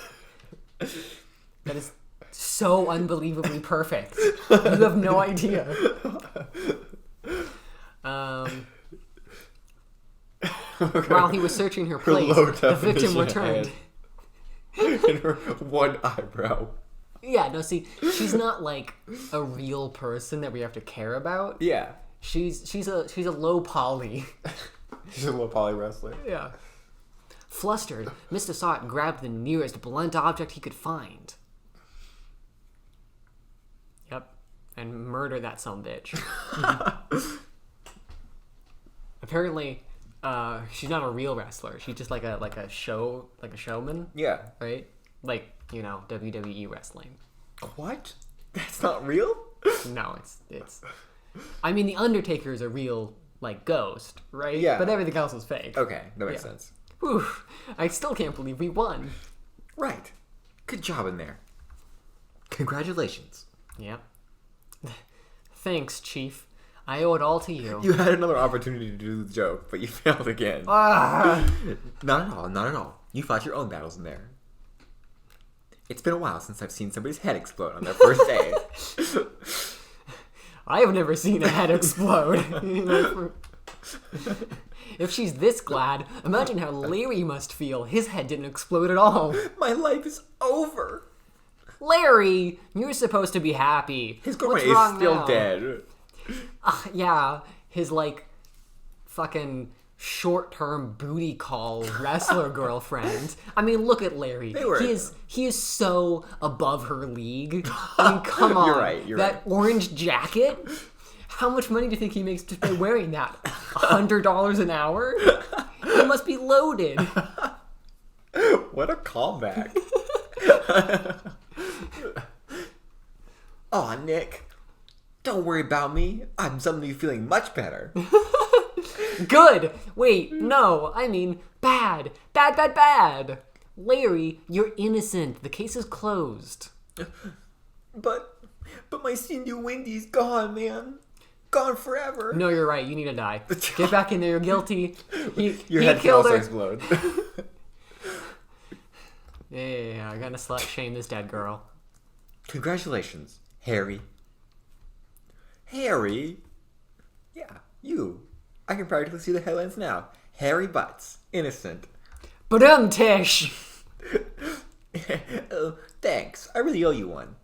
That is so unbelievably perfect. You have no idea. While he was searching her place, the victim returned. And her one eyebrow. Yeah, no, see, she's not like a real person that we have to care about. Yeah. She's a low poly. She's a low poly wrestler. Yeah. Flustered, Mr. Sott grabbed the nearest blunt object he could find. Yep. And murdered that sumbitch. Apparently, she's not a real wrestler. She's just like a showman. Yeah. Right? Like, you know, WWE wrestling. What? That's not real? No, it's I mean, the Undertaker is a real, like, ghost, right? Yeah. But everything else is fake. Okay, that makes sense. Whew, I still can't believe we won. Right. Good job in there. Congratulations. Yep. Thanks, Chief. I owe it all to you. You had another opportunity to do the joke, but you failed again. Ah! Not at all, not at all. You fought your own battles in there. It's been a while since I've seen somebody's head explode on their first day. I have never seen a head explode. If she's this glad, imagine how Larry must feel. His head didn't explode at all. My life is over. Larry, you're supposed to be happy. His girlfriend is still dead. Yeah, his, like, fucking short-term booty call wrestler girlfriend. I mean, look at Larry. He is so above her league. I mean, come on. You're that right. orange jacket? How much money do you think he makes just by wearing that? $100 an hour? He must be loaded. What a callback. Aw, Nick. Don't worry about me. I'm suddenly feeling much better. Good. Wait, no. I mean, bad. Bad, bad, bad. Larry, you're innocent. The case is closed. But my senior Wendy's gone, man. Gone forever. No, you're right. You need to die. Get back in there. You're guilty. Your he head can killed also her. explode. Yeah. I gotta slut shame this dead girl. Congratulations, Harry. Harry? Yeah, you. I can practically see the headlines now. Harry Butts, innocent. Tish. Oh, thanks. I really owe you one.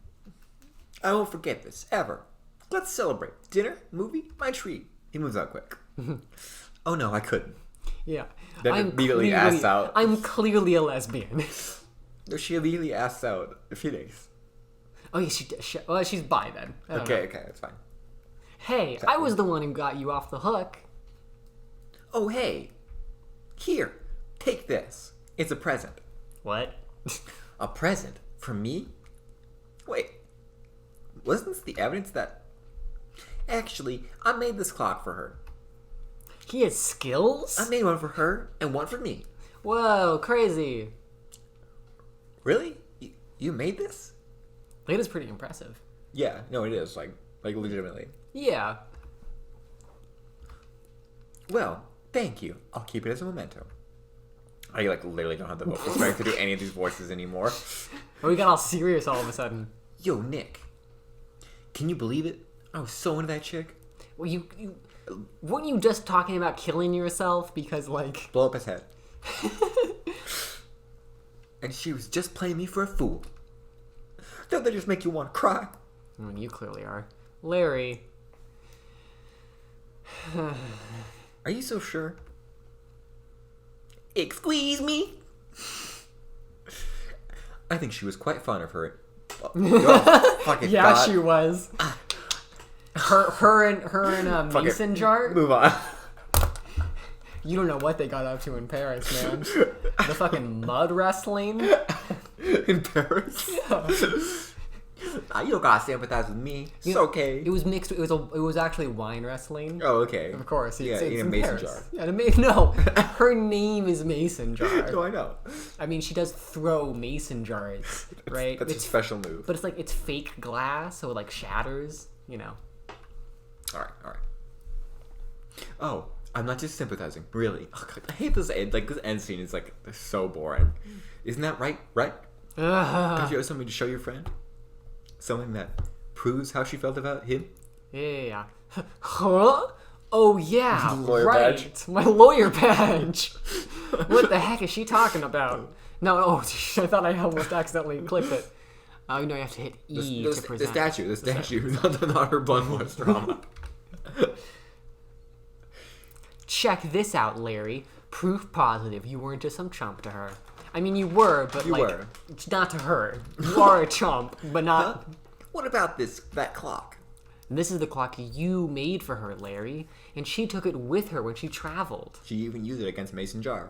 I won't forget this, ever. Let's celebrate. Dinner, movie, my treat. He moves out quick. Oh no, I couldn't. Yeah. Then immediately ass out. I'm clearly a lesbian. She immediately asks out Pheonix. Oh, yeah, well, she's bi then. Okay, that's fine. Hey, I was the one who got you off the hook. Oh, hey. Here, take this. It's a present. What? A present? From me? Wait. Wasn't this the evidence that... Actually, I made this clock for her. He has skills? I made one for her and one for me. Whoa, crazy. Really? You made this? It is pretty impressive. Yeah, no, it is. Like legitimately. Yeah. Well, thank you. I'll keep it as a memento. I literally don't have the vocal strength to do any of these voices anymore. Oh, we got all serious all of a sudden. Yo, Nick. Can you believe it? I was so into that chick. Well, you weren't you just talking about killing yourself because blow up his head. And she was just playing me for a fool. Don't that just make you want to cry? I mean, you clearly are. Larry. Are you so sure? Excuse me? I think she was quite fond of her. Oh, fucking Yeah, God. she was. Her and Mason jar. Move on. You don't know what they got up to in Paris, man. The fucking mud wrestling. In Paris? Yeah. You don't gotta sympathize with me. It's okay. It was mixed. It was actually wine wrestling. Oh, okay. Of course. Yeah, it's in a in mason Paris. jar. Yeah, no. Her name is Mason Jar. No, I know. I mean, she does throw mason jars, right? That's a special move. But it's fake glass, so it shatters. You know. All right. Oh, I'm not just sympathizing. Really, oh, God, I hate this end. This end scene is so boring. Isn't that right? Right? Don't you have something to show your friend? Something that proves how she felt about him? Yeah. Huh? Oh yeah, Lawyer right. badge. My lawyer badge. What the heck is she talking about? No, I thought I almost accidentally clicked it. Oh, you have to hit E to present. The statue, not her blunt force trauma. Check this out, Larry. Proof positive you weren't just some chump to her. I mean, you were, but You were. not to her. You are a chump, but not. Huh? What about that clock? This is the clock you made for her, Larry, and she took it with her when she traveled. She even used it against Mason Jar.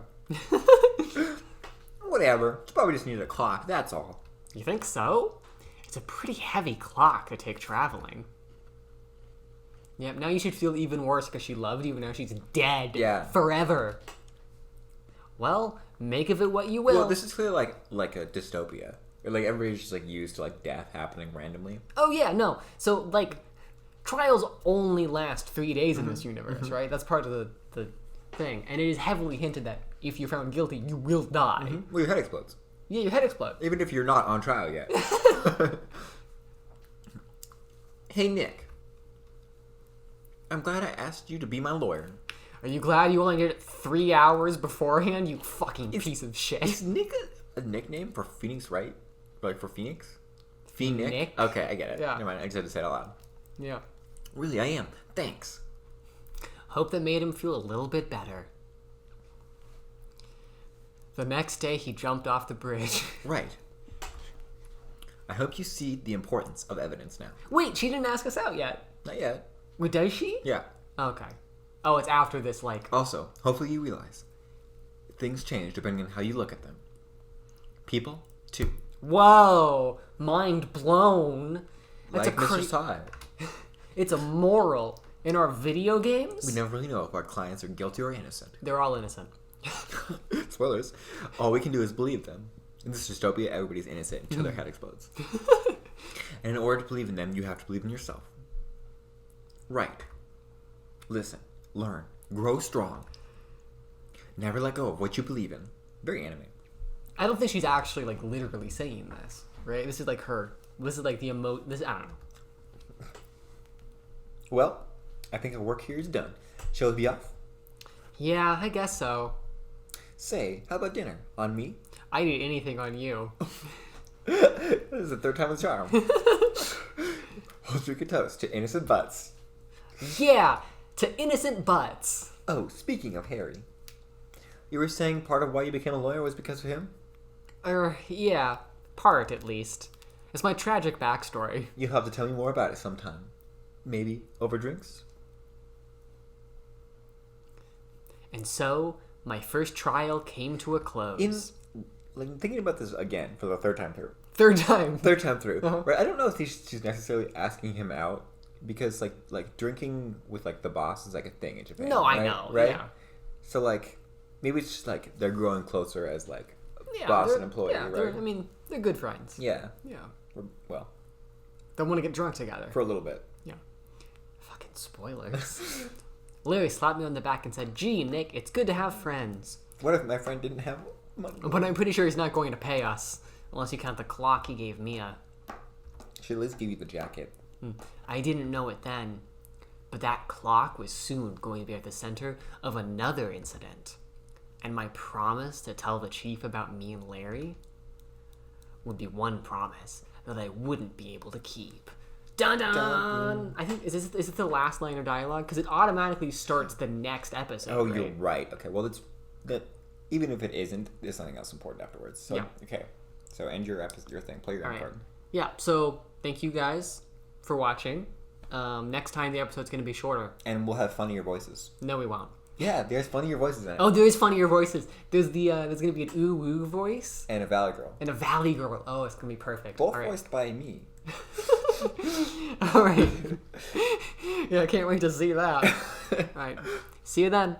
Whatever. She probably just needed a clock, that's all. You think so? It's a pretty heavy clock to take traveling. Yep, now you should feel even worse because she loved you, and now she's dead. Yeah. Forever. Well, make of it what you will. Well, this is clearly like a dystopia. Everybody's just used to death happening randomly. Oh yeah, no. So trials only last 3 days in this universe, right? That's part of the thing, and it is heavily hinted that if you're found guilty, you will die. Well, your head explodes. Yeah, your head explodes. Even if you're not on trial yet. Hey, Nick. I'm glad I asked you to be my lawyer. Are you glad you only did it 3 hours beforehand, you fucking piece of shit? Is Nick a nickname for Pheonix Wright? For Pheonix? Pheonix? Nick? Okay, I get it. Yeah. Never mind, I just had to say it out loud. Yeah. Really, I am. Thanks. Hope that made him feel a little bit better. The next day, he jumped off the bridge. Right. I hope you see the importance of evidence now. Wait, she didn't ask us out yet. Not yet. Wait, does she? Yeah. Okay. Oh, it's after this, Also, hopefully you realize things change depending on how you look at them. People, too. Whoa! Mind blown. That's Like Mr. Todd. It's a moral. In our video games, We never really know if our clients are guilty or innocent. they're all innocent. Spoilers. All we can do is believe them. In this dystopia, everybody's innocent until their head explodes. And in order to believe in them, you have to believe in yourself. Right. Listen. Learn. Grow strong. Never let go of what you believe in. Very anime. I don't think she's actually literally saying this, right? This is her. This is the This I don't know. Well, I think our work here is done. Shall we be off? Yeah, I guess so. Say, how about dinner? On me? I'd eat anything on you. This is the third time the charm. Let's drink a toast to innocent butts. Yeah, to innocent butts. Oh, speaking of Harry. You were saying part of why you became a lawyer was because of him? Yeah, part at least. It's my tragic backstory. You'll have to tell me more about it sometime. Maybe over drinks? And so, my first trial came to a close. Thinking about this again for the third time through. Third time through. Uh-huh. Right? I don't know if she's necessarily asking him out because like drinking with like the boss is like a thing in Japan. No, right? I know. Right? Yeah. So like maybe it's just like they're growing closer as like boss and employee, right? I mean, they're good friends. Yeah. Yeah. Well, They want to get drunk together. for a little bit. Yeah. Fucking spoilers. Larry slapped me on the back and said, "Gee, Nick, it's good to have friends." What if my friend didn't have money? But I'm pretty sure he's not going to pay us. Unless you count the clock he gave Mia. Should at least give you the jacket. I didn't know it then. But that clock was soon going to be at the center of another incident. And my promise to tell the chief about me and Larry would be one promise that I wouldn't be able to keep. Dun dun! Dun. I think, is it the last line of dialogue? Because it automatically starts the next episode. Oh, right? you're right. Okay, well, even if it isn't, there's something else important afterwards. So, yeah. Okay. So end your thing. Play your own card. Yeah, so thank you guys for watching. Next time the episode's going to be shorter. And we'll have funnier voices. No, we won't. Yeah, there's funnier voices in it. Oh, there's funnier voices. There's there's going to be an ooh-woo voice. And a Valley Girl. And a Valley Girl. Oh, it's going to be perfect. Both voiced by me. All right. Yeah, I can't wait to see that. All right. See you then.